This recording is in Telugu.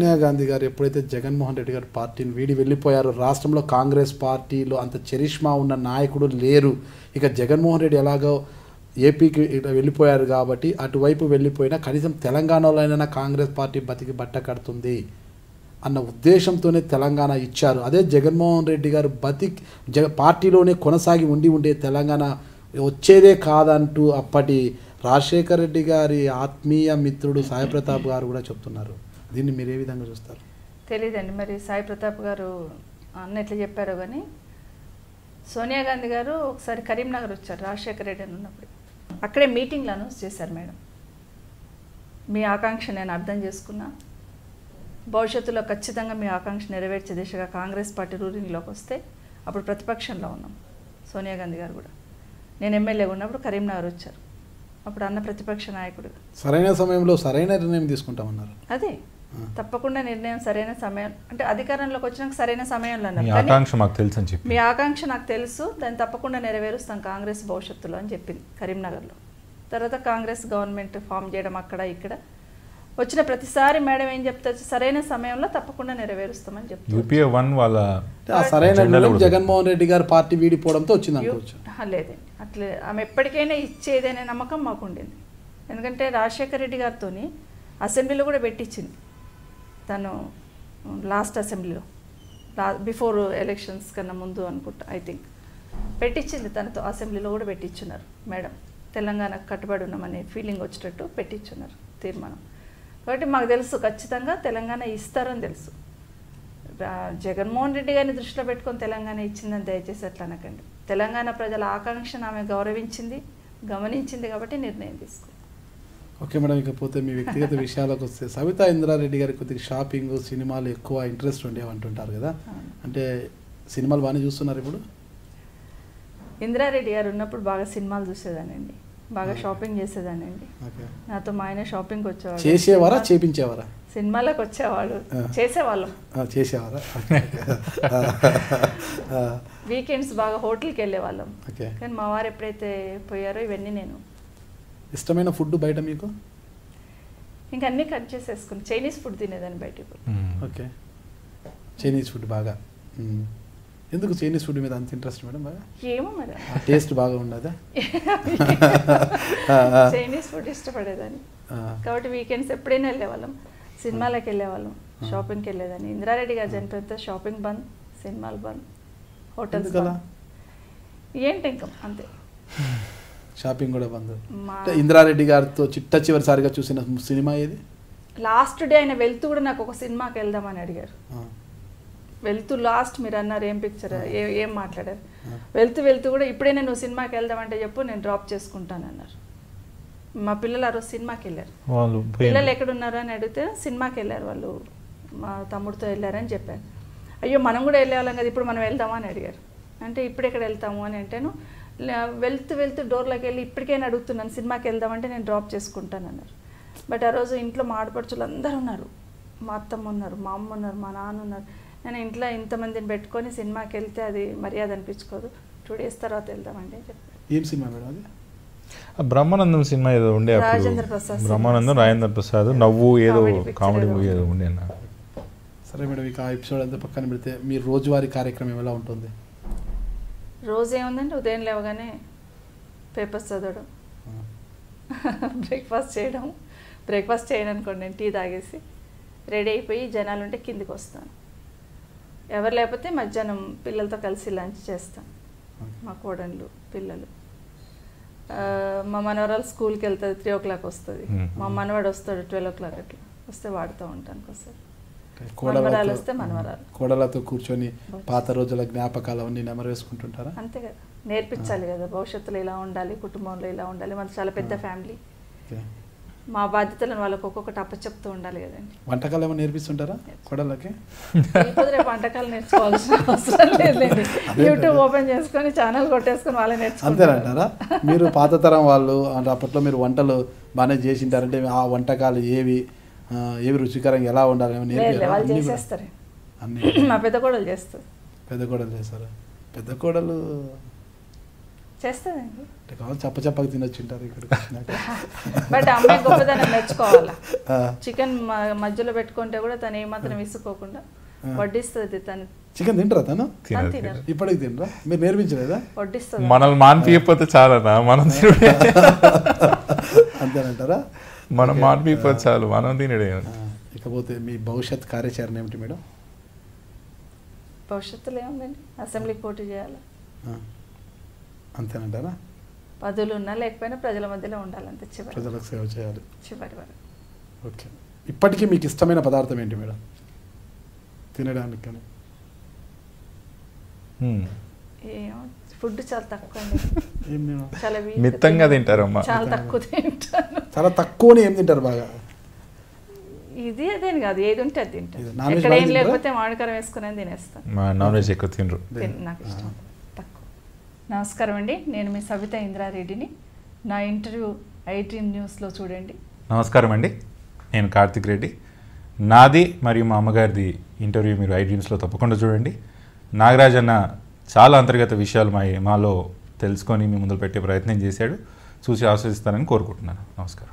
సోనియా గాంధీ గారు ఎప్పుడైతే జగన్మోహన్ రెడ్డి గారు పార్టీని వీడి వెళ్ళిపోయారో రాష్ట్రంలో కాంగ్రెస్ పార్టీలో అంత చరిష్మా ఉన్న నాయకుడు లేరు. ఇక జగన్మోహన్ రెడ్డి ఎలాగో ఏపీకి వెళ్ళిపోయారు కాబట్టి అటువైపు వెళ్ళిపోయినా కనీసం తెలంగాణలో అయినా కాంగ్రెస్ పార్టీ బతికి బట్ట కడుతుంది అన్న ఉద్దేశంతోనే తెలంగాణ ఇచ్చారు. అదే జగన్మోహన్ రెడ్డి గారు పార్టీలోనే కొనసాగి ఉండే తెలంగాణ వచ్చేదే కాదంటూ అప్పటి రాజశేఖర రెడ్డి గారి ఆత్మీయ మిత్రుడు సాయి ప్రతాప్ గారు కూడా చెప్తున్నారు. దీన్ని మీరు ఏ విధంగా చూస్తారు? తెలియదండి మరి సాయి ప్రతాప్ గారు అన్న ఎట్లా చెప్పారో కానీ సోనియా గాంధీ గారు ఒకసారి కరీంనగర్ వచ్చారు రాజశేఖర రెడ్డి అని ఉన్నప్పుడు. అక్కడే మీటింగ్లు అనౌన్స్ చేశారు. మేడం, మీ ఆకాంక్ష నేను అర్థం చేసుకున్నా, భవిష్యత్తులో ఖచ్చితంగా మీ ఆకాంక్ష నెరవేర్చే దిశగా కాంగ్రెస్ పార్టీ రూలింగ్లోకి వస్తే అప్పుడు ప్రతిపక్షంలో ఉన్నాం సోనియా గాంధీ గారు కూడా. నేను ఎమ్మెల్యేగా ఉన్నప్పుడు కరీంనగర్ వచ్చారు. అప్పుడు అన్న ప్రతిపక్ష నాయకుడు సరైన సమయంలో సరైన నిర్ణయం తీసుకుంటామన్నారు. అదే తప్పకుండా నిర్ణయం సరైన సమయం అంటే అధికారంలోకి వచ్చినాక సరైన సమయంలో అన్నారు. మీ ఆకాంక్ష నాకు తెలుసు, దాన్ని తప్పకుండా నెరవేరుస్తాం కాంగ్రెస్ భవిష్యత్తులో అని చెప్పింది కరీంనగర్లో. తర్వాత కాంగ్రెస్ గవర్నమెంట్ ఫామ్ చేయడం అక్కడ ఇక్కడ వచ్చిన ప్రతిసారి మేడం ఏం చెప్తారు, సరైన సమయంలో తప్పకుండా నెరవేరుస్తామని చెప్తారు. సరైన జగన్మోహన్ రెడ్డి గారు పార్టీ వీడిపోవడంతో వచ్చింది అనుకోవచ్చు. లేదండి, అట్లే ఆమె ఎప్పటికైనా ఇచ్చేదనే నమ్మకం మాకు ఉండింది. ఎందుకంటే రాజశేఖర రెడ్డి గారితో అసెంబ్లీలో కూడా పెట్టించింది తను. లాస్ట్ అసెంబ్లీలో బిఫోర్ ఎలక్షన్స్ కన్నా ముందు అనుకుంటా, ఐ థింక్ పెట్టించింది తనతో. అసెంబ్లీలో కూడా పెట్టించున్నారు మేడం. తెలంగాణకు కట్టుబడి ఉన్నామనే ఫీలింగ్ వచ్చేటట్టు పెట్టించున్నారు తీర్మానం. కాబట్టి మాకు తెలుసు ఖచ్చితంగా తెలంగాణ ఇస్తారని తెలుసు. జగన్మోహన్ రెడ్డి గారిని దృష్టిలో పెట్టుకొని తెలంగాణ ఇచ్చిందని దయచేసి అట్లా అనకండి. తెలంగాణ ప్రజల ఆకాంక్షను ఆమె గౌరవించింది, గమనించింది కాబట్టి నిర్ణయం తీసుకుంది. ఓకే మేడం, ఇకపోతే మీ వ్యక్తిగత విషయాలకు వస్తే సవితా ఇంద్రారెడ్డి గారికి కొద్దిగా షాపింగ్ సినిమాలు ఎక్కువ ఇంట్రెస్ట్ ఉండేవంటుంటారు కదా, అంటే సినిమాలు బాగానే చూస్తున్నారు ఇప్పుడు? ఇంద్రారెడ్డి గారు ఉన్నప్పుడు బాగా సినిమాలు చూసేదానండి, బాగా షాపింగ్ చేసేదానండి. నాతో మా ఆయన షాపింగ్కి వచ్చేవాడు. చేసేవారా చేపించేవారా? సినిమాలకు వచ్చేవాడు, చేసేవాళ్ళం. చేసేవారా? వీకెండ్స్ బాగా హోటల్కి వెళ్ళేవాళ్ళం. కానీ మా వారు ఎప్పుడైతే పోయారో ఇవన్నీ నేను. ఇష్టమైన ఫుడ్ బయట మీకు? ఇంకా అన్నీ కట్ చేసేసుకుని చైనీస్ ఫుడ్ తినేదాన్ని బయటకు. ఓకే, చైనీస్ ఫుడ్ బాగా. ఎందుకు చైనీస్ ఫుడ్ మీద అంత ఇంట్రెస్ట్ మేడం? బాగా ఏమో మరి, టేస్ట్ బాగా ఉండదా? చైనీస్ ఫుడ్ ఇష్టపడేదాన్ని కాబట్టి వీకెండ్స్ ఎప్పుడైనా వెళ్ళేవాళ్ళం, సినిమాలకు వెళ్ళేవాళ్ళం, షాపింగ్కి వెళ్ళేదాన్ని. ఇంద్రారెడ్డి గారు చనిపోతే షాపింగ్ బంద్, సినిమాలు బంద్, హోటల్స్ ఏంటి ఇంకా అంతే, షాపింగ్ కూడా బంద్. ఇంద్రారెడ్డి గారితో చిట్ట చివరిసారిగా చూసిన సినిమా ఏది? లాస్ట్ డే ఆయన వెళ్తూ కూడా నాకు ఒక సినిమాకి వెళ్దామని అడిగారు. వెళ్తూ లాస్ట్ మీరు అన్నారు ఏం పిక్చర్ ఏం మాట్లాడారు, వెళ్తూ కూడా ఇప్పుడైనా నువ్వు సినిమాకి వెళ్దామంటే చెప్పు నేను డ్రాప్ చేసుకుంటాను అన్నారు. మా పిల్లలు ఆ రోజు సినిమాకి వెళ్ళారు. పిల్లలు ఎక్కడున్నారు అని అడిగితే సినిమాకి వెళ్ళారు వాళ్ళు, మా తమ్ముడితో వెళ్ళారని చెప్పారు. అయ్యో మనం కూడా వెళ్ళేవాళ్ళం కదా, ఇప్పుడు మనం వెళ్దామా అని అడిగారు. అంటే ఇప్పుడు ఎక్కడ వెళ్తాము అని అంటేను వెళ్తూ డోర్లోకి వెళ్ళి ఇప్పటికైనా అడుగుతున్నాను సినిమాకి వెళ్దామంటే నేను డ్రాప్ చేసుకుంటాను అన్నారు. బట్ ఆ రోజు ఇంట్లో మా ఆడపడుచులు అందరూ ఉన్నారు, మా అత్తమ్మ ఉన్నారు, మా అమ్మ ఉన్నారు, మా నాన్న ఉన్నారు. నేను ఇంట్లో ఇంతమందిని పెట్టుకొని సినిమాకి వెళ్తే అది మర్యాద అనిపించుకోదు, 2 days తర్వాత వెళ్దామండి అని చెప్పారు. ఏం సినిమా మేడం అది? బ్రహ్మానందం సినిమా ఏదో ఉండే, రాజేంద్ర ప్రసాద్. బ్రహ్మానందం రాజేంద్ర ప్రసాద్ నవ్వు ఏదో కామెడీ మూవీ ఏదో ఉండే. సరే మేడం, ఇక ఆ ఎపిసోడ్ అంతా పక్కన పెడితే మీ రోజువారీ కార్యక్రమం ఎలా ఉంటుంది? రోజు ఏముందంటే ఉదయం లేవగానే పేపర్స్ చదవడం, బ్రేక్ఫాస్ట్ చేయడం. బ్రేక్ఫాస్ట్ చేయను అనుకోండి, నేను టీ తాగేసి రెడీ అయిపోయి జనాలు ఉంటే కిందికి వస్తాను. ఎవరు లేకపోతే మధ్యాహ్నం పిల్లలతో కలిసి లంచ్ చేస్తాను. మా కోడళ్ళు పిల్లలు, మా మనవరాలు స్కూల్కి వెళ్తుంది, 3 o'clock వస్తుంది. మా మనవాడు వస్తాడు 12 o'clock అట్లా వస్తే వాడుతూ ఉంటాను. ఒకసారి మనవరాలు వస్తే మనవరాలు, కోడలతో కూర్చొని పాత రోజుల జ్ఞాపకాలు అవన్నీ నెమరు వేసుకుంటుంటారా? అంతే కదా, నేర్పించాలి కదా భవిష్యత్తులో ఇలా ఉండాలి, కుటుంబంలో ఇలా ఉండాలి. మనది చాలా పెద్ద ఫ్యామిలీ, మా బాధ్యతలను వాళ్ళకి ఒక్కొక్కటి అప్పచెప్తూ ఉండాలి కదండి. వంటకాలు ఏమో నేర్పిస్తుంటారా కోడలకి? రేపు వంటకాలు నేర్చుకోవాల్సిన అవసరం లేదండి, యూట్యూబ్ ఓపెన్ చేసుకొని ఛానల్ కొట్టేసుకొని వాళ్ళే నేర్చుకుంటారు. అంతేనంటారా? మీరు పాత తరం వాళ్ళు అంటే అప్పట్లో మీరు వంటలు బాగానే చేసింటారంటే ఆ వంటకాలు ఏవి రుచికరంగా ఎలా ఉండాలి వాళ్ళు చేసేస్తారు. మా పెద్ద కోడలు చేస్తారు. పెద్ద కోడలు చేస్తారా? పెద్ద కోడలు చేస్తుందండి. అంటే కావాలి చప్పకి తినొచ్చుంటారు ఇక్కడ. బట్ అమ్మాయి గొప్పదనం నేర్చుకోవాలా. చికెన్ మధ్యలో పెట్టుకుంటే కూడా తను ఏమాత్రం విసుకోకుండా వడ్డిస్తుంది. తను చికెన్ తింటారా తను? తినరు. ఇప్పటికి తినరా? మీరు నేర్పించలేదా? వడ్డిస్తుంది. మనల్ని మాన్పియకపోతే చాలనా? మనం అంతేనంటారా? మనం మాన్పియకపోతే చాలు, మనం తినడే. ఇకపోతే మీ భవిష్యత్ కార్యాచరణ ఏమిటి మేడం? భవిష్యత్తులో ఏముందండి, అసెంబ్లీకి పోటీ చేయాలి. అంతేనంటారా? పదవులు ఉన్నా లేకపోయినా ప్రజల మధ్యలో ఉండాలంటే చివరి ప్రజలకు సేవ చేయాలి. చివరి వరకు. ఓకే. ఇప్పటికీ మీకు ఇష్టమైన పదార్థం ఏంటి మేడం తినడానికి? కానీ ఏమో ఫుడ్ చాలా తక్కువ అండి. ఏం మేడం? చాలా మిత్తంగా తింటారమ్మా. చాలా తక్కువ తింటాను. చాలా తక్కువని ఏం తింటారు బాగా? ఇది అదేని కాదు, ఏది ఉంటే అది తింటాను. నాన్ వెజ్ ఎక్కడ ఏం బాగా లేకపోతే మామిడికారం వేసుకుని తినేస్తాను. నాన్ వెజ్ ఎక్కువ తినరు. నాకు ఇష్టం తక్కువ. నమస్కారం అండి, నేను మీ సవిత ఇంద్రారెడ్డిని. నా ఇంటర్వ్యూ i-Dream న్యూస్లో చూడండి. నమస్కారం అండి, నేను కార్తిక్ రెడ్డి. నాది మరియు మా అమ్మగారిది ఇంటర్వ్యూ మీరు i-Dreamsలో తప్పకుండా చూడండి. నాగరాజ్ అన్న చాలా అంతర్గత విషయాలు మాలో తెలుసుకొని మీ ముందు పెట్టే ప్రయత్నం చేశాడు. చూసి ఆస్వాదిస్తానని కోరుకుంటున్నాను. నమస్కారం.